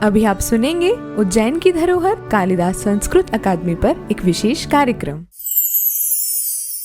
अभी आप सुनेंगे उज्जैन की धरोहर कालिदास संस्कृत अकादमी पर एक विशेष कार्यक्रम।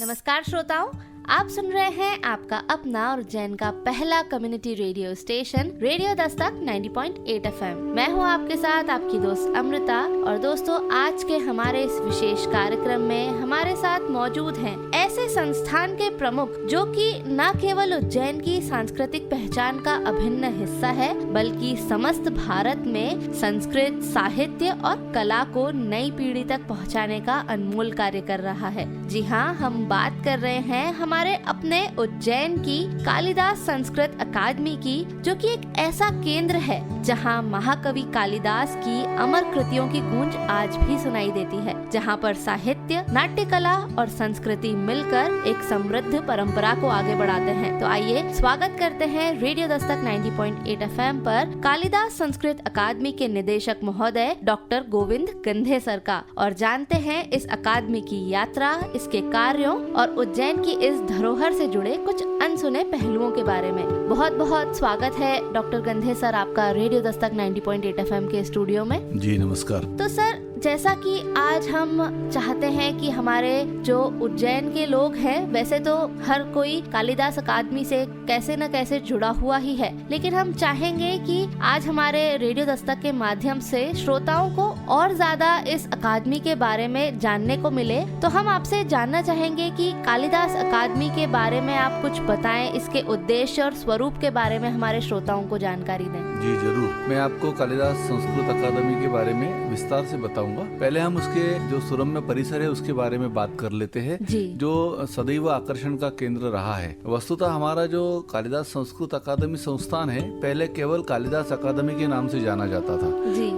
नमस्कार श्रोताओं, आप सुन रहे हैं आपका अपना और उज्जैन का पहला community radio station radio Dastak 90.8 FM। मैं हूं आपके साथ आपकी दोस्त अमृता। और दोस्तों, आज के हमारे इस विशेष कार्यक्रम में हमारे साथ मौजूद हैं ऐसे संस्थान के प्रमुख जो कि न केवल उज्जैन की सांस्कृतिक पहचान का अभिन्न हिस्सा है, बल्कि समस्त भारत में संस्कृत साहित्य और कला को नई पीढ़ी तक पहुँचाने का अनमोल कार्य कर रहा है। जी हाँ, हम बात कर रहे हैं हमारे अपने उज्जैन की कालिदास संस्कृत अकादमी की, जो कि एक ऐसा केंद्र है जहां महाकवि कालिदास की अमर कृतियों की गूंज आज भी सुनाई देती है, जहां पर साहित्य, नाट्य कला और संस्कृति मिलकर एक समृद्ध परंपरा को आगे बढ़ाते हैं। तो आइए स्वागत करते हैं रेडियो दस्तक 90.8 FM पर कालिदास संस्कृत अकादमी के निदेशक महोदय डॉक्टर गोविंद गंधे सर का, और जानते हैं इस अकादमी की यात्रा, इसके कार्यों और उज्जैन की इस धरोहर से जुड़े कुछ अनसुने पहलुओं के बारे में। बहुत बहुत स्वागत है डॉक्टर गंधे सर आपका रेडियो दस्तक 90.8 FM के स्टूडियो में। जी नमस्कार। तो सर, जैसा कि आज हम चाहते हैं कि हमारे जो उज्जैन के लोग हैं, वैसे तो हर कोई कालिदास अकादमी से कैसे न कैसे जुड़ा हुआ ही है, लेकिन हम चाहेंगे कि आज हमारे रेडियो दस्तक के माध्यम से श्रोताओं को और ज्यादा इस अकादमी के बारे में जानने को मिले। तो हम आपसे जानना चाहेंगे कि कालिदास अकादमी के बारे में आप कुछ बताएं, इसके उद्देश्य और स्वरूप के बारे में हमारे श्रोताओं को जानकारी दें। जी जरूर, मैं आपको कालिदास संस्कृत अकादमी के बारे में विस्तार से बताऊंगा। पहले हम उसके जो सुरम्य परिसर है उसके बारे में बात कर लेते हैं, जो सदैव आकर्षण का केंद्र रहा है। वस्तुतः हमारा जो कालिदास संस्कृत अकादमी संस्थान है, पहले केवल कालिदास अकादमी के नाम से जाना जाता था,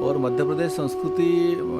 और मध्य प्रदेश संस्कृति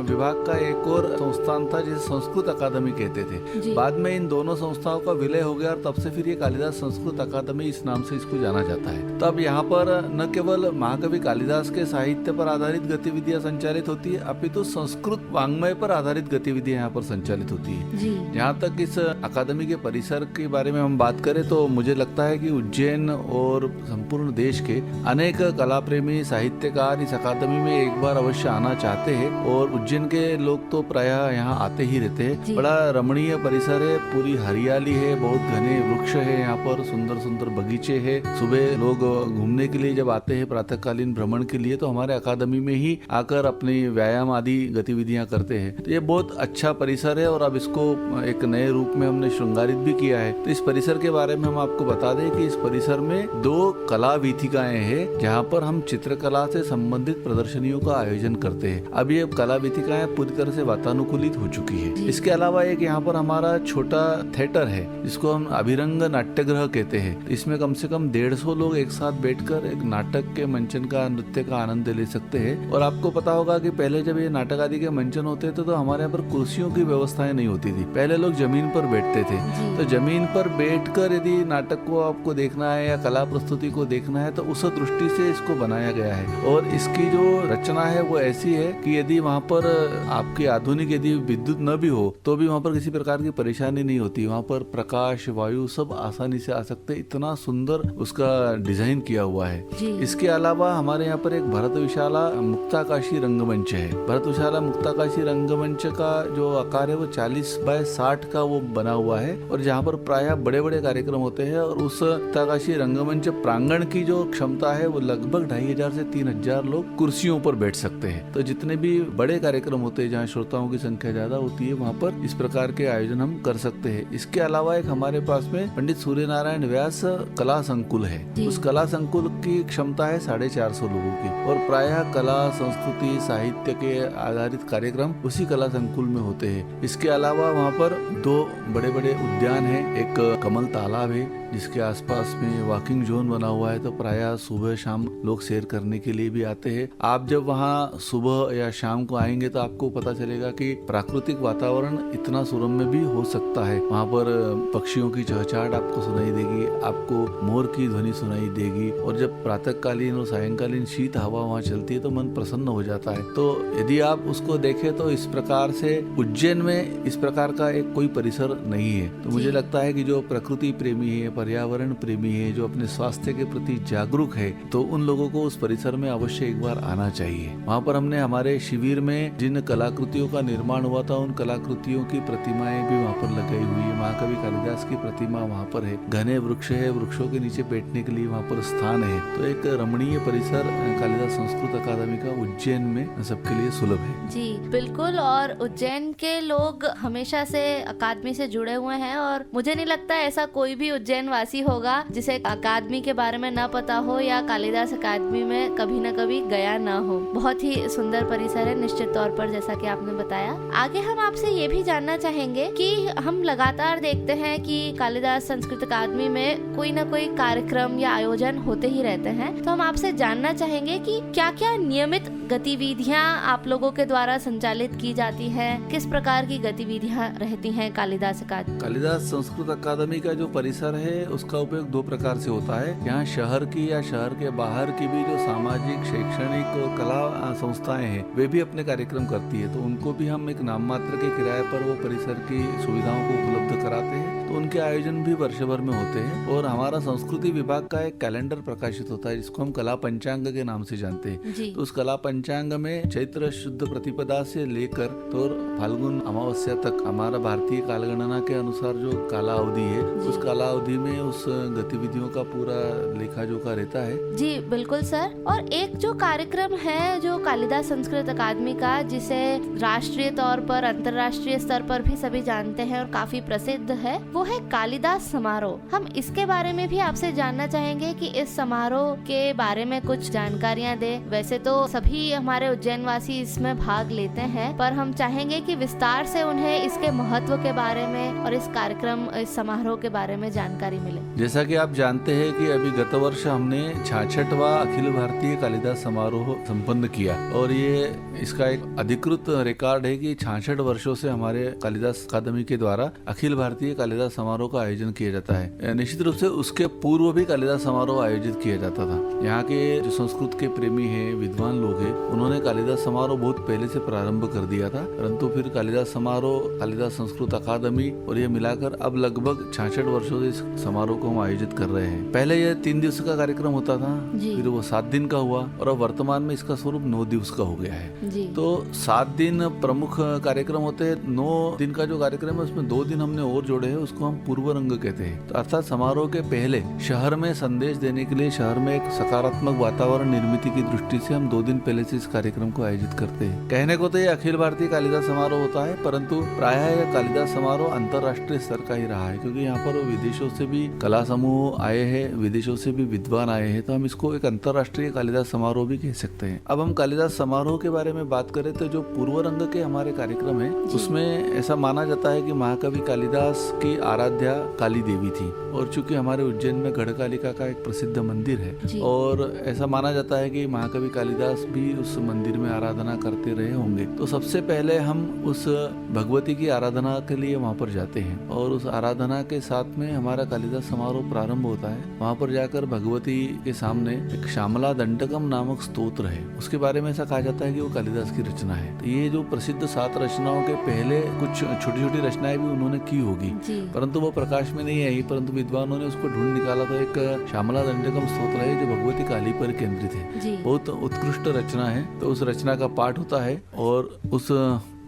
विभाग का एक और संस्थान था जिसे संस्कृत अकादमी कहते थे। बाद में इन दोनों संस्थाओं का विलय हो गया और तब से फिर ये कालिदास संस्कृत अकादमी इस नाम से इसको जाना जाता है। तब यहाँ पर न केवल महाकवि कालिदास के साहित्य पर आधारित गतिविधियां संचालित होती है, अपितु संस्कृत वाङ्मय पर आधारित गतिविधियां यहाँ पर संचालित होती है। जहाँ तक इस अकादमी के परिसर के बारे में हम बात करें तो मुझे लगता है कि उज्जैन और संपूर्ण देश के अनेक कला प्रेमी साहित्यकार इस अकादमी में एक बार अवश्य आना चाहते हैं, और उज्जैन के लोग तो प्रायः यहाँ आते ही रहते हैं। बड़ा रमणीय परिसर है, पूरी हरियाली है, बहुत घने वृक्ष है, यहाँ पर सुंदर सुंदर बगीचे है। सुबह लोग घूमने के लिए जब आते हैं प्रातःकालीन भ्रमण के लिए, तो हमारे अकादमी में ही आकर अपनी व्यायाम आदि गतिविधियां करते हैं। तो ये बहुत अच्छा परिसर है, और अब इसको एक नए रूप में हमने श्रृंगारित भी किया है। तो इस परिसर के बारे में हम आपको बता दें कि इस परिसर में 2 कला वीथिकाएं हैं, जहाँ पर हम चित्रकला से संबंधित प्रदर्शनियों का आयोजन करते हैं। अब ये कला वीथिकाएं पूरी तरह से वातानुकूलित हो चुकी है। इसके अलावा एक यहाँ पर हमारा छोटा थिएटर है, जिसको हम अभिरंग नाट्यगृह कहते हैं। इसमें कम से कम 150 लोग एक साथ बैठकर एक नाटक के मंचन का, नृत्य का आनंद ले सकते हैं। और आपको पता होगा कि पहले जब ये नाटक आदि के मंचन होते थे तो हमारे यहाँ पर कुर्सियों की व्यवस्थाएं नहीं होती थी। पहले लोग जमीन पर बैठते थे। तो जमीन पर बैठकर यदि नाटक को आपको देखना है या कला प्रस्तुति को देखना है तो उस दृष्टि से इसको बनाया गया है। और इसकी जो रचना है वो ऐसी है कि यदि वहाँ पर आपकी आधुनिक यदि विद्युत न भी हो तो भी वहाँ पर किसी प्रकार की परेशानी नहीं होती। वहाँ पर प्रकाश, वायु सब आसानी से आ सकते, इतना सुंदर उसका डिजाइन किया हुआ है। इसके अलावा हमारे यहाँ पर एक भरतविशाला मुक्ताकाशी रंगमंच है। भरतविशाला मुक्ताकाशी रंगमंच का जो आकार है वो 40 बाय 60 का वो बना हुआ है, और जहाँ पर प्रायः बड़े बड़े कार्यक्रम होते हैं। और उस मुक्ताकाशी रंगमंच प्रांगण की जो क्षमता है वो लगभग 2500 से 3000 लोग कुर्सियों पर बैठ सकते हैं। तो जितने भी बड़े कार्यक्रम होते हैं जहाँ श्रोताओं की संख्या ज्यादा होती है, वहाँ पर इस प्रकार के आयोजन हम कर सकते हैं। इसके अलावा एक हमारे पास में पंडित सूर्य नारायण व्यास कला संकुल है। उस कला संकुल की क्षमता है 450 लोगों की, और प्रायः कला, संस्कृति, साहित्य के आधारित कार्यक्रम उसी कला संकुल में होते हैं। इसके अलावा वहाँ पर 2 बड़े बड़े उद्यान हैं। एक कमल तालाब है जिसके आसपास में वॉकिंग जोन बना हुआ है, तो प्रायः सुबह शाम लोग सैर करने के लिए भी आते हैं। आप जब वहाँ सुबह या शाम को आएंगे तो आपको पता चलेगा कि प्राकृतिक वातावरण इतना सुरम्य भी हो सकता है। वहाँ पर पक्षियों की चहचहाट आपको सुनाई देगी, आपको मोर की ध्वनि सुनाई देगी, और जब प्रातःकालीन और सायंकालीन शीत हवा वहाँ चलती है तो मन प्रसन्न हो जाता है। तो यदि आप उसको देखें तो इस प्रकार से उज्जैन में इस प्रकार का एक कोई परिसर नहीं है। तो मुझे लगता है कि जो प्रकृति प्रेमी है, पर्यावरण प्रेमी है, जो अपने स्वास्थ्य के प्रति जागरूक है, तो उन लोगों को उस परिसर में अवश्य एक बार आना चाहिए। वहाँ पर हमने हमारे शिविर में जिन कलाकृतियों का निर्माण हुआ था, उन कलाकृतियों की प्रतिमाएं भी वहाँ पर लगाई हुई है। महाकवि कालिदास की प्रतिमा वहाँ पर है, घने वृक्ष है, वृक्षों के नीचे बैठने के लिए वहाँ पर स्थान है। तो एक रमणीय परिसर कालिदास संस्कृत अकादमी का उज्जैन में सबके लिए सुलभ है। जी बिल्कुल, और उज्जैन के लोग हमेशा से अकादमी से जुड़े हुए हैं और मुझे नहीं लगता ऐसा कोई भी उज्जैन वासी होगा जिसे अकादमी के बारे में न पता हो या कालिदास अकादमी में कभी न कभी गया ना हो। बहुत ही सुंदर परिसर है निश्चित तौर पर, जैसा कि आपने बताया। आगे हम आपसे ये भी जानना चाहेंगे कि हम लगातार देखते हैं कि कालिदास संस्कृत अकादमी में कोई ना कोई कार्यक्रम या आयोजन होते ही रहते हैं, तो हम आपसे जानना चाहेंगे कि क्या क्या नियमित गतिविधियां आप लोगों के द्वारा संचालित की जाती हैं, किस प्रकार की गतिविधियां रहती हैं कालिदास अकादमी। कालिदास संस्कृत अकादमी का जो परिसर है उसका उपयोग दो प्रकार से होता है। यहाँ शहर की या शहर के बाहर की भी जो सामाजिक, शैक्षणिक और कला संस्थाएं हैं वे भी अपने कार्यक्रम करती है, तो उनको भी हम एक नाम मात्र के किराए पर वो परिसर की सुविधाओं को उपलब्ध कराते हैं। तो उनके आयोजन भी वर्ष भर में होते हैं। और हमारा संस्कृति विभाग का एक कैलेंडर प्रकाशित होता है जिसको हम कला पंचांग के नाम से जानते हैं। तो उस कला पंचांग में चैत्र शुद्ध प्रतिपदा से लेकर तो फाल्गुन अमावस्या तक हमारा भारतीय कालगणना के अनुसार जो काला अवधि है, उस काला अवधि में उस गतिविधियों का पूरा लेखा जोखा रहता है। जी बिल्कुल सर। और एक जो कार्यक्रम है जो कालिदास संस्कृत अकादमी का, जिसे राष्ट्रीय तौर पर, अंतर्राष्ट्रीय स्तर पर भी सभी जानते हैं और काफी प्रसिद्ध है, वो है कालिदास समारोह। हम इसके बारे में भी आपसे जानना चाहेंगे कि इस समारोह के बारे में कुछ जानकारियां दे। वैसे तो सभी हमारे उज्जैन वासी इसमें भाग लेते हैं, पर हम चाहेंगे कि विस्तार से उन्हें इसके महत्व के बारे में और इस कार्यक्रम, इस समारोह के बारे में जानकारी मिले। जैसा कि आप जानते हैं कि अभी गत वर्ष हमने 66वां अखिल भारतीय कालिदास समारोह संपन्न किया और ये इसका एक अधिकृत रिकॉर्ड है कि 66 वर्षों से हमारे कालिदास अकादमी के द्वारा अखिल भारतीय कालिदास समारोह का आयोजन किया जाता है। निश्चित रूप से उसके पूर्व भी कालिदास समारोह आयोजित किया जाता था। यहाँ के जो संस्कृत के प्रेमी हैं, विद्वान लोग हैं, उन्होंने कालिदास समारोह बहुत पहले से प्रारंभ कर दिया था, परंतु फिर कालिदास समारोह, कालिदास संस्कृत अकादमी और ये मिलाकर अब लगभग 66 वर्षों से इस समारोह को हम आयोजित कर रहे हैं। पहले यह 3 दिवस का कार्यक्रम होता था, फिर वो 7 दिन का हुआ और अब वर्तमान में इसका स्वरूप 9 दिवस का हो गया है। तो 7 दिन प्रमुख कार्यक्रम होते हैं। 9 दिन का जो कार्यक्रम है उसमें 2 दिन हमने और जोड़े हैं, उसको हम पूर्व रंग कहते हैं। तो अर्थात समारोह के पहले शहर में संदेश देने के लिए, शहर में एक सकारात्मक वातावरण निर्मित की दृष्टि से हम 2 दिन पहले से इस कार्यक्रम को आयोजित करते हैं। कहने को तो ये अखिल भारतीय कालिदास समारोह होता है, परंतु प्रायः यह कालिदास समारोह अंतर्राष्ट्रीय स्तर का ही रहा है, क्योंकि यहाँ पर विदेशों से भी कला समूह आए हैं, विदेशों से भी विद्वान आए हैं, तो हम इसको एक अंतर्राष्ट्रीय कालिदास समारोह भी कह सकते हैं। अब हम कालिदास समारोह के बारे में बात करें तो जो पूर्व रंग के हमारे कार्यक्रम है उसमें ऐसा माना जाता है कि महाकवि कालिदास की आराध्या काली देवी थी, और चूंकि हमारे उज्जैन में गढ़कालिका का एक प्रसिद्ध मंदिर है और ऐसा माना जाता है कि महाकवि कालिदास भी उस मंदिर में आराधना करते रहे होंगे, तो सबसे पहले हम उस भगवती की आराधना के लिए वहाँ पर जाते हैं और उस आराधना के साथ में हमारा कालिदास समारोह प्रारंभ होता है। वहाँ पर जाकर भगवती के सामने एक श्यामला दंडकम नामक स्तोत्र है, उसके बारे में ऐसा कहा जाता है कि वो कालिदास की रचना है। तो ये जो प्रसिद्ध 7 रचनाओं के पहले कुछ छोटी छोटी रचनाएं भी उन्होंने की होगी, परंतु वो प्रकाश में नहीं आई, परंतु विद्वानों ने उसको ढूंढ निकाला। तो एक श्यामला दंडकम स्तोत्र है जो भगवती काली पर केंद्रित है, बहुत उत्कृष्ट रचना है। तो उस रचना का पाठ होता है और उस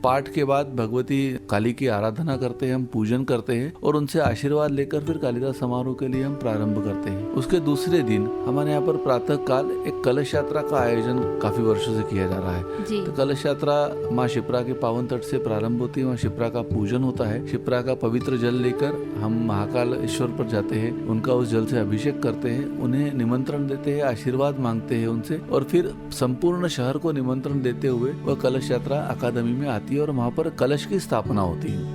पाठ के बाद भगवती काली की आराधना करते हैं, हम पूजन करते हैं और उनसे आशीर्वाद लेकर फिर कालिदास समारोह के लिए हम प्रारंभ करते हैं। उसके दूसरे दिन हमारे यहाँ पर प्रातः काल एक कलश यात्रा का आयोजन काफी वर्षों से किया जा रहा है। तो कलश यात्रा माँ शिप्रा के पावन तट से प्रारंभ होती है, वहाँ शिप्रा का पूजन होता है। शिप्रा का पवित्र जल लेकर हम महाकाल ईश्वर पर जाते हैं, उनका उस जल से अभिषेक करते हैं, उन्हें निमंत्रण देते हैं, आशीर्वाद मांगते हैं उनसे, और फिर संपूर्ण शहर को निमंत्रण देते हुए वह कलश यात्रा अकादमी में आती है और वहाँ पर कलश की स्थापना होती है।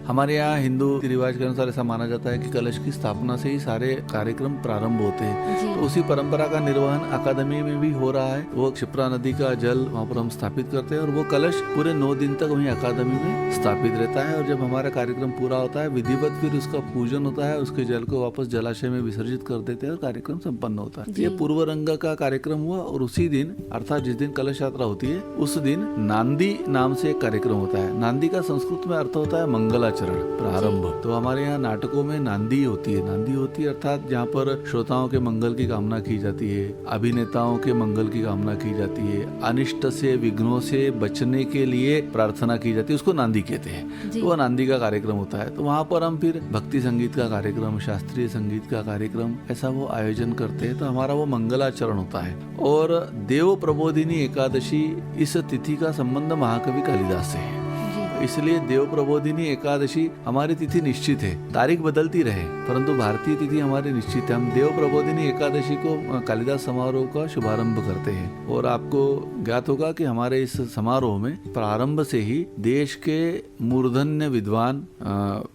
हमारे यहाँ हिंदू रिवाज के अनुसार ऐसा माना जाता है कि कलश की स्थापना से ही सारे कार्यक्रम प्रारंभ होते हैं। तो उसी परंपरा का निर्वहन अकादमी में भी हो रहा है। वो क्षिप्रा नदी का जल वहाँ पर हम स्थापित करते हैं और वो कलश पूरे 9 दिन तक वहीं अकादमी में स्थापित रहता है। और जब हमारा कार्यक्रम पूरा होता है, विधिवत फिर उसका पूजन होता है, उसके जल को वापस जलाशय में विसर्जित कर देते हैं और कार्यक्रम संपन्न होता है। ये पूर्व रंग का कार्यक्रम हुआ। और उसी दिन अर्थात जिस दिन कलश यात्रा होती है उस दिन नांदी नाम से एक कार्यक्रम होता है। नांदी का संस्कृत में अर्थ होता है मंगलाचरण प्रारंभ। तो हमारे यहाँ नाटकों में नांदी होती है अर्थात जहाँ पर श्रोताओं के मंगल की कामना की जाती है, अभिनेताओं के मंगल की कामना की जाती है, अनिष्ट से विघ्नों से बचने के लिए प्रार्थना की जाती है, उसको नांदी कहते हैं। तो वह नांदी का कार्यक्रम होता है। तो वहाँ पर हम फिर भक्ति संगीत का कार्यक्रम, शास्त्रीय संगीत का कार्यक्रम ऐसा वो आयोजन करते हैं। तो हमारा वो मंगलाचरण होता है। और देव प्रबोधिनी एकादशी, इस तिथि का संबंध महाकवि कालिदास से है, इसलिए देव प्रबोधिनी एकादशी हमारी तिथि निश्चित है। तारीख बदलती रहे परंतु भारतीय तिथि हमारी निश्चित है। हम देव प्रबोधिनी एकादशी को कालिदास समारोह का शुभारंभ करते हैं। और आपको ज्ञात होगा कि हमारे इस समारोह में प्रारंभ से ही देश के मूर्धन्य विद्वान,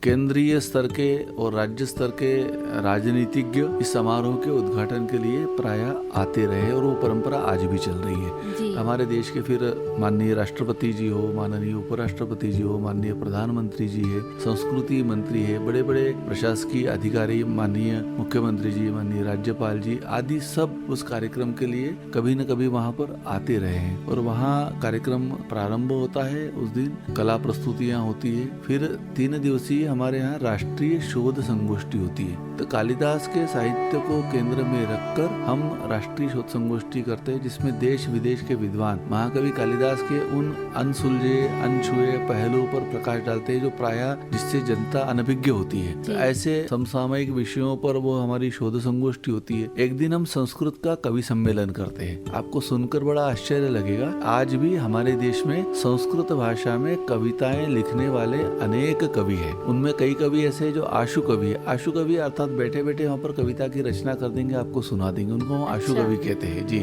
केंद्रीय स्तर के और राज्य स्तर के राजनीतिज्ञ इस समारोह के उद्घाटन के लिए प्राय आते रहे और वो परंपरा आज भी चल रही है। हमारे देश के फिर माननीय राष्ट्रपति जी हो, माननीय उपराष्ट्रपति जी हो, माननीय प्रधानमंत्री जी है, संस्कृति मंत्री है, बड़े बड़े प्रशासकीय अधिकारी, माननीय मुख्यमंत्री जी, माननीय राज्यपाल जी आदि सब उस कार्यक्रम के लिए कभी न कभी वहाँ पर आते रहे हैं। और वहाँ कार्यक्रम प्रारंभ होता है, उस दिन कला प्रस्तुतियाँ होती है। फिर 3 दिवसीय हमारे यहाँ राष्ट्रीय शोध संगोष्ठी होती है। तो कालिदास के साहित्य को केंद्र में रखकर हम राष्ट्रीय शोध संगोष्ठी करते हैं, जिसमें देश विदेश के विद्वान महाकवि कालिदास के उन अनसुलझे अनछुए पहलुओं पर प्रकाश डालते हैं जो प्रायः जिससे जनता अनभिज्ञ होती है। तो ऐसे समसामयिक विषयों पर वो हमारी शोध संगोष्ठी होती है। एक दिन हम संस्कृत का कवि सम्मेलन करते हैं। आपको सुनकर बड़ा आश्चर्य लगेगा, आज भी हमारे देश में संस्कृत भाषा में कविताएं लिखने वाले अनेक कवि हैं। उनमें कई कवि ऐसे जो आशु कवि है। आशु कवि अर्थात बैठे बैठे वहाँ पर कविता की रचना कर देंगे, आपको सुना देंगे, उनको हम आशु कवि कहते हैं जी।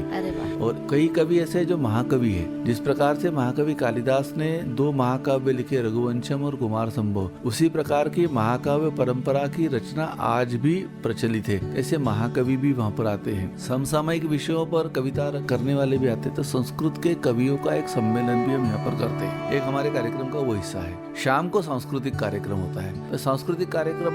और कई कवि ऐसे जो महाकवि है। जिस प्रकार से महाकवि कालिदास ने 2 महाकाव्य लिखे, रघुवंशम और कुमार संभव, उसी प्रकार की महाकाव्य परंपरा की रचना आज भी प्रचलित है। ऐसे महाकवि भी वहाँ पर आते हैं। समसामयिक विषयों पर कविता करने वाले भी आते हैं। तो संस्कृत के कवियों का एक सम्मेलन भी हम यहाँ पर करते हैं। एक हमारे कार्यक्रम का वो हिस्सा है। शाम को सांस्कृतिक कार्यक्रम होता है। तो सांस्कृतिक कार्यक्रम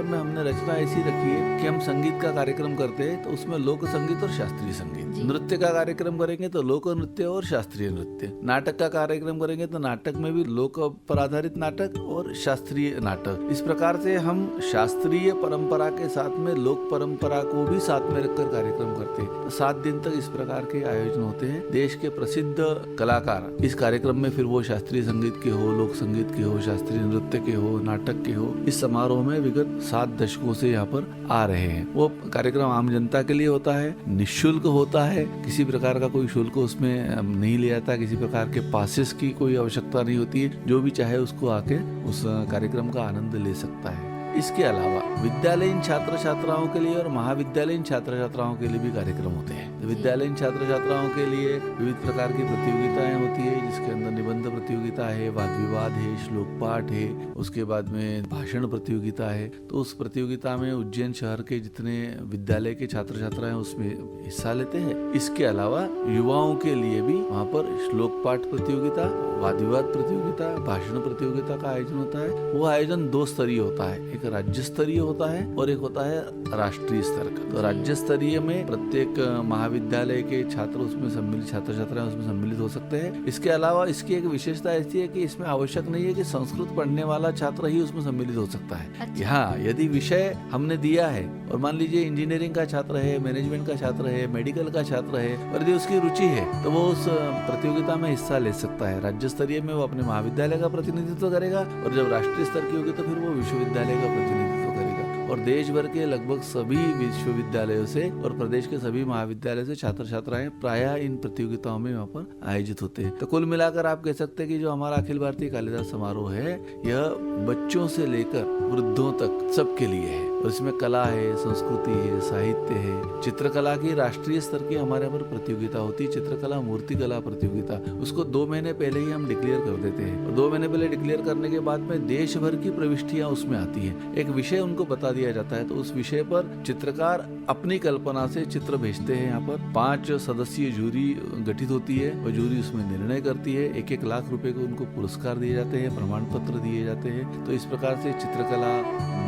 में हमने रचना ऐसी रखी है कि हम संगीत का कार्यक्रम करते हैं तो उसमें लोक संगीत और शास्त्रीय संगीत, नृत्य का कार्यक्रम करेंगे तो लोक नृत्य और शास्त्रीय नृत्य, नाटक का कार्यक्रम करेंगे तो नाटक में भी लोक पर आधारित नाटक और शास्त्रीय नाटक। इस प्रकार से हम शास्त्रीय परंपरा के साथ में लोक परंपरा को भी साथ में रखकर कार्यक्रम करते हैं। तो 7 दिन तक इस प्रकार के आयोजन होते हैं। देश के प्रसिद्ध कलाकार इस कार्यक्रम में, फिर वो शास्त्रीय संगीत के हो, लोक संगीत के हो, शास्त्रीय नृत्य के हो, नाटक के हो, इस समारोह में विगत 7 दशकों से यहाँ पर आ रहे हैं। वो कार्यक्रम आम जनता के लिए होता है, निःशुल्क होता है, किसी प्रकार का कोई शुल्क उसमें नहीं लिया जाता, किसी प्रकार के पासेस की कोई आवश्यकता नहीं होती है। जो भी चाहे उसको आके उस कार्यक्रम का आनंद ले सकता है। इसके अलावा विद्यालयीन छात्र छात्राओं के लिए और महाविद्यालयीन छात्र छात्राओं के लिए भी कार्यक्रम होते हैं। तो विद्यालयीन छात्र छात्राओं के लिए विविध प्रकार की प्रतियोगिताएं होती है, जिसके अंदर निबंध प्रतियोगिता है, वाद विवाद है, श्लोक पाठ है, उसके बाद में भाषण प्रतियोगिता है। तो उस प्रतियोगिता में उज्जैन शहर के जितने विद्यालय के छात्र छात्राएं उसमें हिस्सा लेते हैं। इसके अलावा युवाओं के लिए भी वहाँ पर श्लोक पाठ प्रतियोगिता, वाद विवाद प्रतियोगिता, भाषण प्रतियोगिता का आयोजन होता है। वो आयोजन 2 स्तरीय होता है, एक राज्य स्तरीय होता है और एक होता है राष्ट्रीय स्तर का। तो राज्य स्तरीय में प्रत्येक महाविद्यालय के छात्र उसमें सम्मिलित, छात्र छात्राएं उसमें सम्मिलित हो सकते हैं। इसके अलावा इसकी एक विशेषता ऐसी है कि इसमें आवश्यक नहीं है कि संस्कृत पढ़ने वाला छात्र ही उसमें सम्मिलित हो सकता है। यहाँ यदि विषय हमने दिया है और मान लीजिए इंजीनियरिंग का छात्र है, मैनेजमेंट का छात्र है, मेडिकल का छात्र है और यदि उसकी रुचि है तो वो उस प्रतियोगिता में हिस्सा ले सकता है। राज्य स्तरीय में वो अपने महाविद्यालय का प्रतिनिधित्व करेगा और जब राष्ट्रीय स्तर की होगी तो फिर वो विश्वविद्यालय का प्रतिनिधित्व करेगा। और देश भर के लगभग सभी विश्वविद्यालयों से और प्रदेश के सभी महाविद्यालयों से छात्र छात्राएं प्रायः इन प्रतियोगिताओं में वहाँ पर आयोजित होते हैं। तो कुल मिलाकर आप कह सकते हैं कि जो हमारा अखिल भारतीय कालिदास समारोह है, यह बच्चों से लेकर वृद्धों तक सबके लिए है। और इसमें कला है, संस्कृति है, साहित्य है, चित्रकला की राष्ट्रीय स्तर की हमारे यहाँ पर प्रतियोगिता होती है, चित्रकला मूर्तिकला प्रतियोगिता। उसको 2 महीने पहले ही हम डिक्लेयर कर देते हैं और 2 महीने पहले डिक्लेयर करने के बाद में देश भर की प्रविष्टियां उसमें आती हैं। एक विषय उनको बता दिया जाता है, तो उस विषय पर चित्रकार अपनी कल्पना से चित्र भेजते हैं। यहाँ पर 5 सदस्यीय जूरी गठित होती है और जूरी उसमें निर्णय करती है। 1-1 लाख रुपए को उनको पुरस्कार दिए जाते हैं, प्रमाण पत्र दिए जाते हैं। तो इस प्रकार से चित्रकला,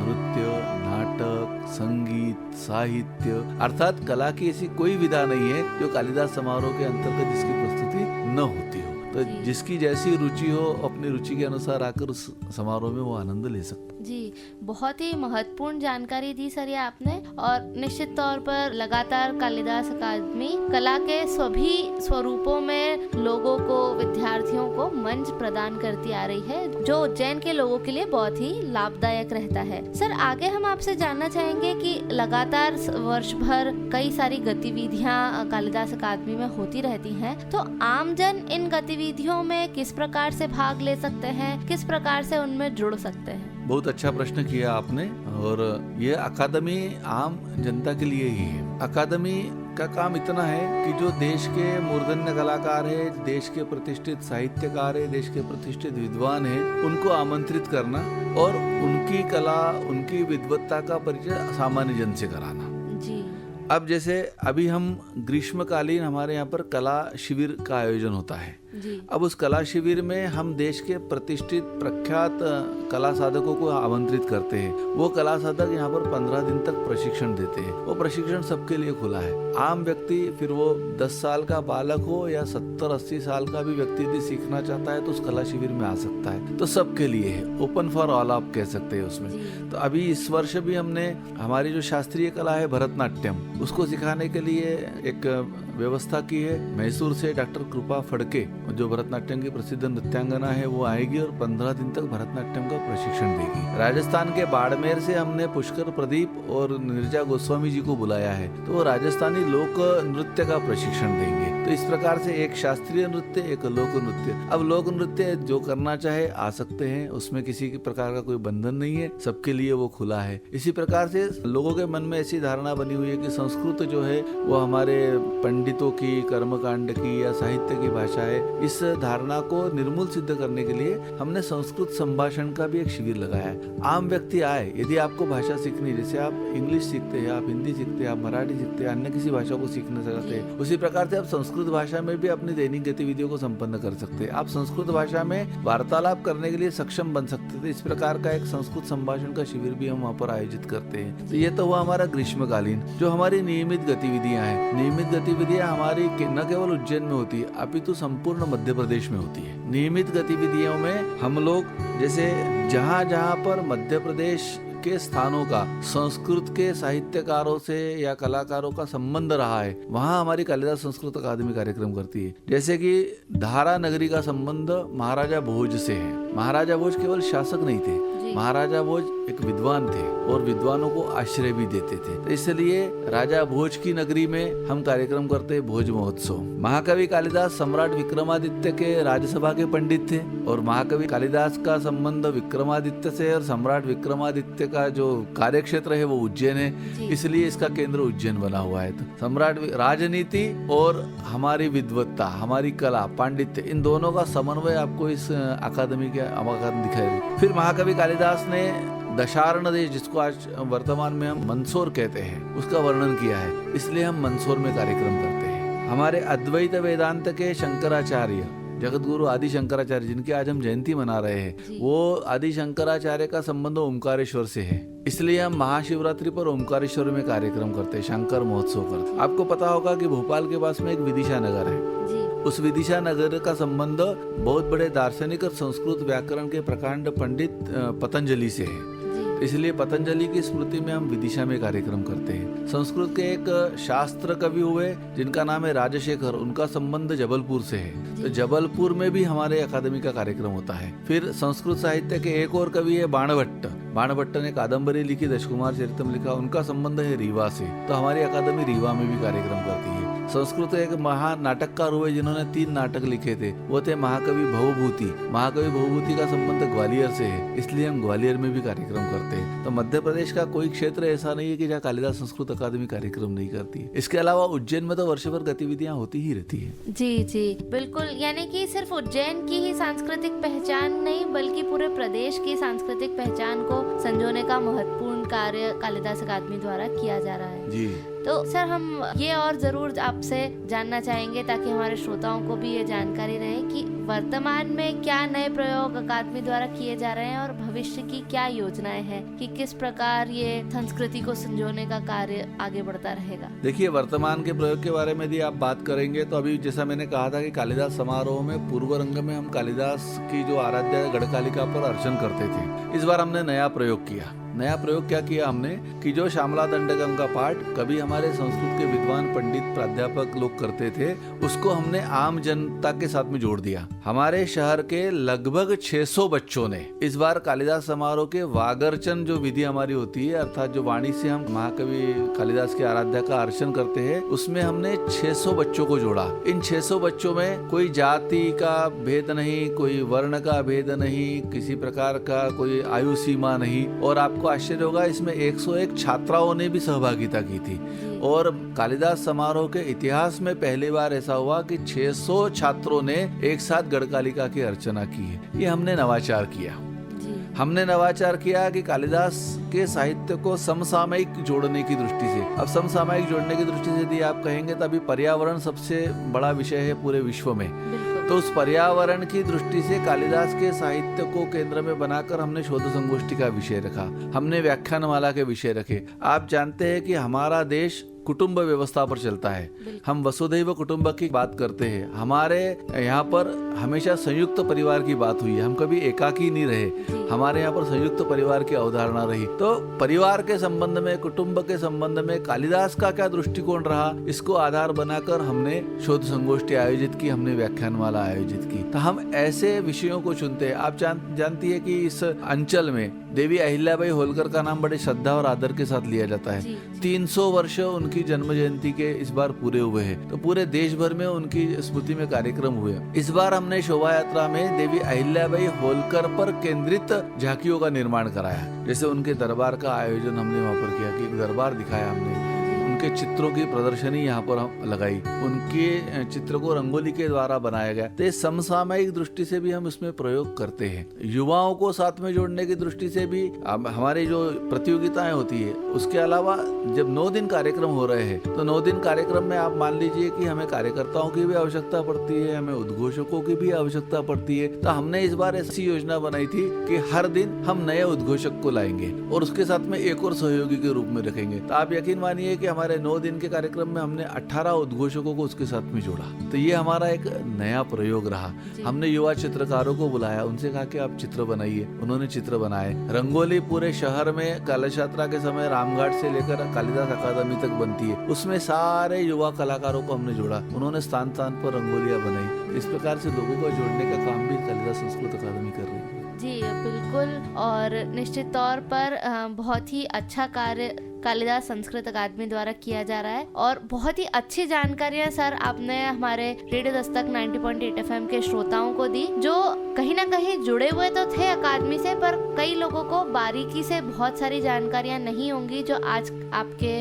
नृत्य, नाटक, संगीत, साहित्य अर्थात कला की ऐसी कोई विधा नहीं है जो कालिदास समारोह के अंतर्गत जिसकी प्रस्तुति न होती हो। तो जिसकी जैसी रुचि हो अपनी रुचि के अनुसार आकर उस समारोह में वो आनंद ले सकते। जी, बहुत ही महत्वपूर्ण जानकारी दी सर ये आपने। और निश्चित तौर पर लगातार कालिदास अकादमी कला के सभी स्वरूपों में लोगों को, विद्यार्थियों को मंच प्रदान करती आ रही है, जो उज्जैन के लोगों के लिए बहुत ही लाभदायक रहता है। सर, आगे हम आपसे जानना चाहेंगे कि लगातार वर्ष भर कई सारी गतिविधियां कालिदास अकादमी में होती रहती हैं, तो आमजन इन गतिविधियों में किस प्रकार से भाग ले सकते हैं, किस प्रकार से उनमें जुड़ सकते हैं? बहुत अच्छा प्रश्न किया आपने। और ये अकादमी आम जनता के लिए ही है। अकादमी का काम इतना है कि जो देश के मूर्धन्य कलाकार है, देश के प्रतिष्ठित साहित्यकार है, देश के प्रतिष्ठित विद्वान है, उनको आमंत्रित करना और उनकी कला, उनकी विद्वत्ता का परिचय सामान्य जन से कराना। जी। अब जैसे अभी हम ग्रीष्मकालीन हमारे यहाँ पर कला शिविर का आयोजन होता है। जी। अब उस कला शिविर में हम देश के प्रतिष्ठित प्रख्यात कला साधकों को आमंत्रित करते हैं। वो कला साधक यहाँ पर 15 दिन तक प्रशिक्षण देते हैं। वो प्रशिक्षण सबके लिए खुला है। आम व्यक्ति, फिर वो 10 साल का बालक हो या 70-80 साल का भी व्यक्ति यदि सीखना चाहता है तो उस कला शिविर में आ सकता है। तो सबके लिए है, ओपन फॉर ऑल आप कह सकते हैं उसमें। तो अभी इस वर्ष भी हमने हमारी जो शास्त्रीय कला है भरतनाट्यम, उसको सिखाने के लिए एक व्यवस्था की है। मैसूर से डॉक्टर कृपा फड़के, जो भरतनाट्यम की प्रसिद्ध नृत्यांगना है, वो आएगी और 15 दिन तक भरतनाट्यम का प्रशिक्षण देगी। राजस्थान के बाड़मेर से हमने पुष्कर प्रदीप और नीरजा गोस्वामी जी को बुलाया है, तो वो राजस्थानी लोक नृत्य का प्रशिक्षण देंगे। तो इस प्रकार से एक शास्त्रीय नृत्य, एक लोक नृत्य। अब लोक नृत्य जो करना चाहे आ सकते हैं, उसमें किसी प्रकार का कोई बंधन नहीं है, सबके लिए वो खुला है। इसी प्रकार से लोगों के मन में ऐसी धारणा बनी हुई है कि संस्कृत जो है वो हमारे पंडितों की, कर्मकांड की या साहित्य की भाषा है। इस धारणा को निर्मूल सिद्ध करने के लिए हमने संस्कृत संभाषण का भी एक शिविर लगाया है। आम व्यक्ति आए, यदि आपको भाषा सीखनी, जैसे आप इंग्लिश सीखते हैं, आप हिंदी सीखते हैं, आप मराठी सीखते हैं, अन्य किसी भाषा को सीखना चाहते हैं, उसी प्रकार से आप संस्कृत भाषा में भी अपनी दैनिक गतिविधियों को संपन्न कर सकते हैं। आप संस्कृत भाषा में वार्तालाप करने के लिए सक्षम बन सकते थे। इस प्रकार का एक संस्कृत संभाषण का शिविर भी हम वहाँ पर आयोजित करते हैं। तो ये तो हुआ हमारा ग्रीष्मकालीन। जो हमारी नियमित गतिविधियां हैं, नियमित गतिविधियां हमारी न केवल उज्जैन में होती है, अपितु संपूर्ण मध्य प्रदेश में होती है। नियमित गतिविधियों में हम लोग जैसे जहाँ जहाँ पर मध्य प्रदेश के स्थानों का संस्कृत के साहित्यकारों से या कलाकारों का संबंध रहा है, वहाँ हमारी कालिदास संस्कृत अकादमी कार्यक्रम करती है। जैसे कि धारा नगरी का संबंध महाराजा भोज से है। महाराजा भोज केवल शासक नहीं थे, महाराजा भोज एक विद्वान थे और विद्वानों को आश्रय भी देते थे। तो इसलिए राजा भोज की नगरी में हम कार्यक्रम करते हैं भोज महोत्सव। महाकवि कालिदास सम्राट विक्रमादित्य के राज्यसभा के पंडित थे और महाकवि कालिदास का संबंध विक्रमादित्य से, और सम्राट विक्रमादित्य का जो कार्यक्षेत्र है वो उज्जैन है, इसलिए इसका केंद्र उज्जैन बना हुआ है। तो सम्राट, राजनीति और हमारी विद्वत्ता, हमारी कला, पांडित्य, इन दोनों का समन्वय आपको इस अकादमी के दिखाई। फिर महाकवि कालिदास ने दशार्ण देश, जिसको आज वर्तमान में हम मंदसौर कहते हैं, उसका वर्णन किया है, इसलिए हम मंदसौर में कार्यक्रम करते हैं। हमारे अद्वैत वेदांत के शंकराचार्य, जगत गुरु आदि शंकराचार्य, जिनकी आज हम जयंती मना रहे हैं, वो आदि शंकराचार्य का संबंध ओमकारेश्वर से है, इसलिए हम महाशिवरात्रि पर ओमकारेश्वर में कार्यक्रम करते हैं, शंकर महोत्सव करते हैं। आपको पता होगा कि भोपाल के पास में एक विदिशा नगर है। उस विदिशा नगर का संबंध बहुत बड़े दार्शनिक और संस्कृत व्याकरण के प्रकांड पंडित पतंजलि से है, इसलिए पतंजलि की स्मृति में हम विदिशा में कार्यक्रम करते हैं। संस्कृत के एक शास्त्र कवि हुए जिनका नाम है राजशेखर, उनका संबंध जबलपुर से है, तो जबलपुर में भी हमारे अकादमी का कार्यक्रम होता है। फिर संस्कृत साहित्य के एक और कवि है बाणभट्ट। बाणभट्ट ने कादम्बरी लिखी, दशकुमार चरितम लिखा, उनका संबंध है रीवा से, तो हमारी अकादमी रीवा में भी कार्यक्रम करती है। संस्कृत एक महान नाटककार हुए जिन्होंने 3 नाटक लिखे थे, वो थे महाकवि भवभूति। महाकवि भवभूति का संबंध ग्वालियर से है, इसलिए हम ग्वालियर में भी कार्यक्रम करते हैं। तो मध्य प्रदेश का कोई क्षेत्र ऐसा नहीं है कि जहाँ कालिदास संस्कृत अकादमी कार्यक्रम नहीं करती है। इसके अलावा उज्जैन में तो वर्ष भर गतिविधियाँ होती ही रहती है। जी जी बिल्कुल, यानी कि सिर्फ उज्जैन की ही सांस्कृतिक पहचान नहीं, बल्कि पूरे प्रदेश की सांस्कृतिक पहचान को संजोने का महत्वपूर्ण कार्य कालिदास अकादमी द्वारा किया जा रहा है। जी। तो सर हम ये और जरूर आपसे जानना चाहेंगे ताकि हमारे श्रोताओं को भी ये जानकारी रहे कि वर्तमान में क्या नए प्रयोग अकादमी द्वारा किए जा रहे हैं और भविष्य की क्या योजनाएं हैं कि किस प्रकार ये संस्कृति को संजोने का कार्य आगे बढ़ता रहेगा। देखिए, वर्तमान के प्रयोग के बारे में यदि आप बात करेंगे तो अभी जैसा मैंने कहा था कि कालिदास समारोह में पूर्व रंग में हम कालिदास की जो आराध्य गढ़कालिका पर अर्चन करते थे। इस बार हमने नया प्रयोग किया। नया प्रयोग क्या किया हमने कि जो श्यामला दंडकम का पाठ कभी हमारे संस्कृत के विद्वान पंडित प्राध्यापक लोग करते थे, उसको हमने आम जनता के साथ में जोड़ दिया। हमारे शहर के लगभग 600 बच्चों ने इस बार कालिदास समारोह के वागर्चन जो विधि हमारी होती है, अर्थात जो वाणी से हम महाकवि कालिदास के आराध्या का अर्चन करते हैं, उसमें हमने 600 बच्चों को जोड़ा। इन 600 बच्चों में कोई जाति का भेद नहीं, कोई वर्ण का भेद नहीं, किसी प्रकार का कोई आयु सीमा नहीं, और आपको आश्चर्य होगा इसमें 101 छात्राओं ने भी सहभागिता की थी। और कालिदास समारोह के इतिहास में पहली बार ऐसा हुआ कि 600 छात्रों ने एक साथ गढ़कालिका की अर्चना की है। ये हमने नवाचार किया। हमने नवाचार किया कि कालिदास के साहित्य को समसामयिक जोड़ने की दृष्टि से। अब समसामयिक जोड़ने की दृष्टि से यदि आप कहेंगे तो अभी पर्यावरण सबसे बड़ा विषय है पूरे विश्व में। तो उस पर्यावरण की दृष्टि से कालिदास के साहित्य को केंद्र में बनाकर हमने शोध संगोष्ठी का विषय रखा, हमने व्याख्यानमाला के विषय रखे। आप जानते हैं कि हमारा देश कुटुंब व्यवस्था पर चलता है। हम वसुधैव कुटुंब की बात करते हैं। हमारे यहाँ पर हमेशा संयुक्त परिवार की बात हुई है। हम कभी एकाकी नहीं रहे। हमारे यहाँ पर संयुक्त परिवार की अवधारणा रही। तो परिवार के संबंध में, कुटुंब के संबंध में कालिदास का क्या दृष्टिकोण रहा, इसको आधार बनाकर हमने शोध संगोष्ठी आयोजित की, हमने व्याख्यानमाला आयोजित की। तो हम ऐसे विषयों को चुनते हैं। आप जानती है कि इस अंचल में देवी अहिल्याबाई होलकर का नाम बड़े श्रद्धा और आदर के साथ लिया जाता है। 300 वर्ष उनकी जन्म जयंती के इस बार पूरे हुए हैं। तो पूरे देश भर में उनकी स्मृति में कार्यक्रम हुए। इस बार हमने शोभा यात्रा में देवी अहिल्याबाई होलकर पर केंद्रित झांकियों का निर्माण कराया। जैसे उनके दरबार का आयोजन हमने वहाँ पर किया कि एक दरबार दिखाया हमने, उनके चित्रों की प्रदर्शनी यहाँ पर हम लगाई, उनके चित्र को रंगोली के द्वारा बनाया गया। तो समसामयिक दृष्टि से भी हम इसमें प्रयोग करते हैं। युवाओं को साथ में जोड़ने की दृष्टि से भी हमारी जो प्रतियोगिताएं होती है, उसके अलावा जब 9 दिन कार्यक्रम हो रहे हैं तो 9 दिन कार्यक्रम में आप मान लीजिए कि हमें कार्यकर्ताओं की भी आवश्यकता पड़ती है, हमें उद्घोषकों की भी आवश्यकता पड़ती है। तो हमने इस बार ऐसी योजना बनाई थी कि हर दिन हम नए उद्घोषक को लाएंगे और उसके साथ में एक और सहयोगी के रूप में रखेंगे। तो आप यकीन मानिए कि हमारे 9 दिन के कार्यक्रम में हमने 18 उद्घोषकों को उसके साथ में जोड़ा। तो ये हमारा एक नया प्रयोग रहा। हमने युवा चित्रकारों को बुलाया, उनसे कहा कि आप चित्र बनाइए। उन्होंने चित्र बनाए। रंगोली पूरे शहर में कलश यात्रा के समय रामघाट से लेकर कालिदास अकादमी तक बनती है, उसमें सारे युवा कलाकारों को हमने जोड़ा। उन्होंने स्थान स्थान पर रंगोलियां बनाई। इस प्रकार से लोगों को जोड़ने का काम भी कालिदास संस्कृत अकादमी कर रही है। जी बिल्कुल, और निश्चित तौर पर बहुत ही अच्छा कार्य कालिदास संस्कृत अकादमी द्वारा किया जा रहा है और बहुत ही अच्छी जानकारियां सर आपने हमारे रेडियो दस्तक 90.8 FM के श्रोताओं को दी, जो कहीं ना कहीं जुड़े हुए तो थे अकादमी से, पर कई लोगों को बारीकी से बहुत सारी जानकारियां नहीं होंगी जो आज आपके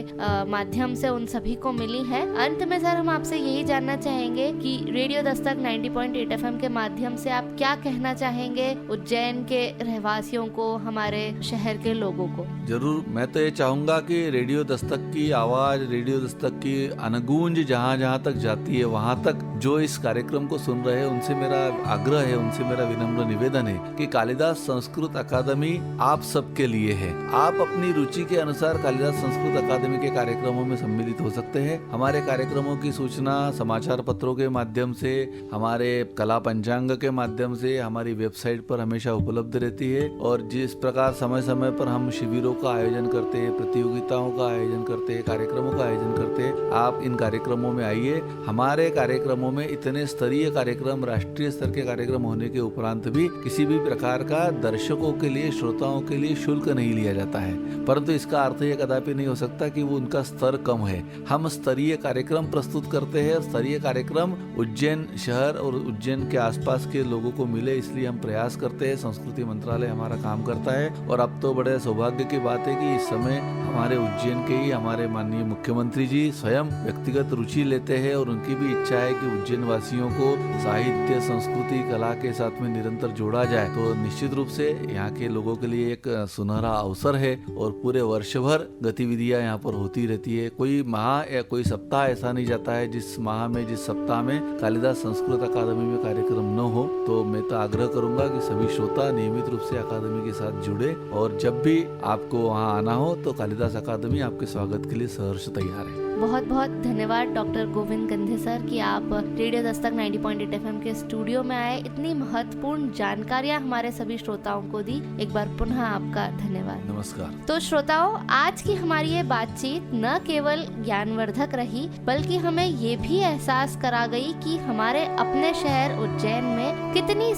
माध्यम से उन सभी को मिली है। अंत में सर हम आपसे यही जानना चाहेंगे कि रेडियो दस्तक 90.8 FM के माध्यम से आप क्या कहना चाहेंगे उज्जैन के रहवासियों को, हमारे शहर के लोगों को? जरूर, मैं तो ये चाहूंगा कि रेडियो दस्तक की आवाज, रेडियो दस्तक की अनगूंज जहाँ जहाँ तक जाती है, वहाँ तक जो इस कार्यक्रम को सुन रहे हैं उनसे मेरा आग्रह है, उनसे मेरा विनम्र निवेदन है कि कालिदास संस्कृत अकादमी आप सबके लिए है। आप अपनी रुचि के अनुसार कालिदास संस्कृत अकादमी के कार्यक्रमों में सम्मिलित हो सकते हैं। हमारे कार्यक्रमों की सूचना समाचार पत्रों के माध्यम से, हमारे कला पंचांग के माध्यम से हमारी वेबसाइट पर हमेशा उपलब्ध रहती है। और जिस प्रकार समय समय पर हम शिविरों का आयोजन करते हैं, प्रतियोगिताओं का आयोजन करते हैं, कार्यक्रमों का आयोजन करते हैं, आप इन कार्यक्रमों में आइए। हमारे कार्यक्रमों में इतने स्तरीय कार्यक्रम, राष्ट्रीय स्तर के कार्यक्रम होने के उपरांत भी किसी भी प्रकार का दर्शकों के लिए, श्रोताओं के लिए शुल्क नहीं लिया जाता है, परंतु इसका अर्थ यह कदापि नहीं हो सकता कि वो उनका स्तर कम है। हम स्तरीय कार्यक्रम प्रस्तुत करते हैं। स्तरीय कार्यक्रम उज्जैन शहर और उज्जैन के आसपास के लोगों को मिले, इसलिए हम प्रयास करते हैं। संस्कृति मंत्रालय हमारा काम करता है और अब तो बड़े सौभाग्य की बात है कि इस समय हमारे हमारे उज्जैन के ही हमारे माननीय मुख्यमंत्री जी स्वयं व्यक्तिगत रुचि लेते हैं और उनकी भी इच्छा है कि उज्जैन वासियों को साहित्य, संस्कृति, कला के साथ में निरंतर जोड़ा जाए। तो निश्चित रूप से यहाँ के लोगों के लिए एक सुनहरा अवसर है और पूरे वर्ष भर गतिविधियां यहाँ पर होती रहती है। कोई माह या कोई सप्ताह ऐसा नहीं जाता है जिस माह में, जिस सप्ताह में कालिदास संस्कृत अकादमी में कार्यक्रम न हो। तो मैं तो आग्रह करूंगा कि सभी श्रोता नियमित रूप से अकादमी के साथ जुड़े और जब भी आपको वहाँ आना हो तो कालिदास अकादमी आपके स्वागत के लिए सहर्ष तैयार है। बहुत बहुत धन्यवाद डॉक्टर गोविंद गंधे सर कि आप रेडियो दस्तक 90.8 FM के स्टूडियो में आए, इतनी महत्वपूर्ण जानकारियां हमारे सभी श्रोताओं को दी। एक बार पुनः आपका धन्यवाद। नमस्कार। तो श्रोताओं, आज की हमारी ये बातचीत न केवल ज्ञानवर्धक रही बल्कि हमें ये भी एहसास करा गई कि हमारे अपने शहर उज्जैन में कितनी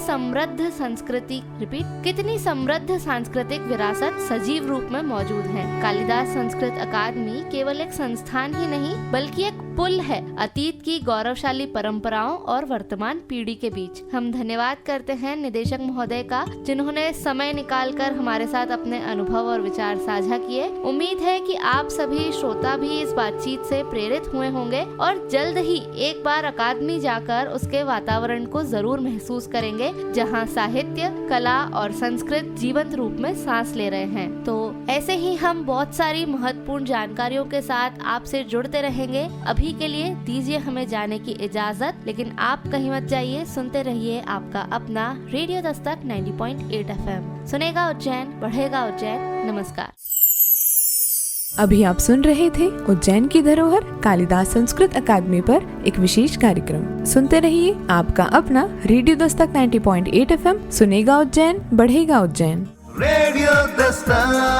समृद्ध सांस्कृतिक विरासत सजीव रूप में मौजूद है। कालिदास संस्कृत अकादमी केवल एक संस्थान ही नहीं बल्कि एक पुल है अतीत की गौरवशाली परंपराओं और वर्तमान पीढ़ी के बीच। हम धन्यवाद करते हैं निदेशक महोदय का, जिन्होंने समय निकालकर हमारे साथ अपने अनुभव और विचार साझा किए। उम्मीद है कि आप सभी श्रोता भी इस बातचीत से प्रेरित हुए होंगे और जल्द ही एक बार अकादमी जाकर उसके वातावरण को जरूर महसूस करेंगे, जहां साहित्य, कला और संस्कृत जीवंत रूप में सांस ले रहे हैं। तो ऐसे ही हम बहुत सारी महत्वपूर्ण जानकारियों के साथ आपसे जुड़ते रहेंगे। अभी के लिए दीजिए हमें जाने की इजाजत, लेकिन आप कहीं मत जाइए, सुनते रहिए आपका अपना रेडियो दस्तक 90.8 FM। सुनेगा उज्जैन, बढ़ेगा उज्जैन। नमस्कार। अभी आप सुन रहे थे उज्जैन की धरोहर कालिदास संस्कृत अकादमी पर एक विशेष कार्यक्रम। सुनते रहिए आपका अपना रेडियो दस्तक 90.8 FM। सुनेगा उज्जैन, बढ़ेगा उज्जैन। रेडियो दस्तक।